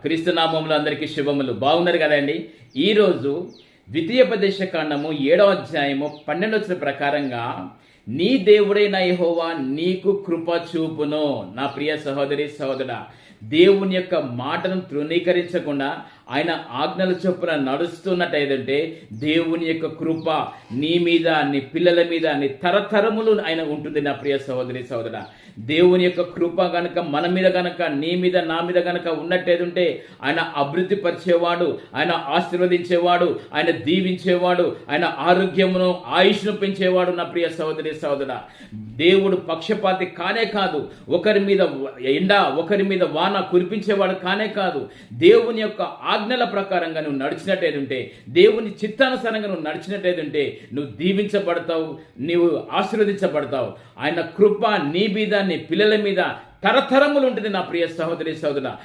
క్రీస్తు నామములు అందరికీ శుభములు. బాగున్నారు కదండి. ఈరోజు ద్వితీయోపదేశ కాండము 7వ అధ్యాయము 12 ప్రకారంగా నీ దేవుడైన యెహోవా నీకు కృప చూపును. నా ప్రియ సహోదరి సహోదరుడా, దేవుని యొక్క మాటను తృణీకరించకుండా ఆయన ఆజ్ఞల చొప్పున నడుస్తున్నట్టయితే దేవుని యొక్క కృప నీ మీద, నీ పిల్లల మీద, నీ తరతరములు ఆయన ఉంటుంది. నా ప్రియ సహోదరి సహోదరుడా, దేవుని యొక్క కృప గనక మన మీద గనక, నీ మీద, నా మీద గనక ఉన్నట్టయితే ఆయన అభివృద్ధి పరిచేవాడు, ఆయన ఆశీర్వదించేవాడు, ఆయన దీవించేవాడు, ఆయన ఆరోగ్యమును ఆయుష్ను పెంచేవాడు. నా ప్రియ సహోదరి సహోదరుడా, దేవుడు పక్షపాతి కానే కాదు. ఒకరి మీద ఎండ, ఒకరి మీద వాన కురిపించేవాడు కానే కాదు. దేవుని యొక్క ఆజ్ఞల ప్రకారంగా నువ్వు నడిచినట్టయితే, దేవుని చిత్తానుసారంగా నువ్వు నడిచినట్టయితే నువ్వు దీవించబడతావు, నీవు ఆశీర్వదించబడతావు. ఆయన కృప నీ మీద, నీ పిల్లల మీద తరతరములు ఉంటుంది. నా ప్రియ సహోదరి సహోదరుడా,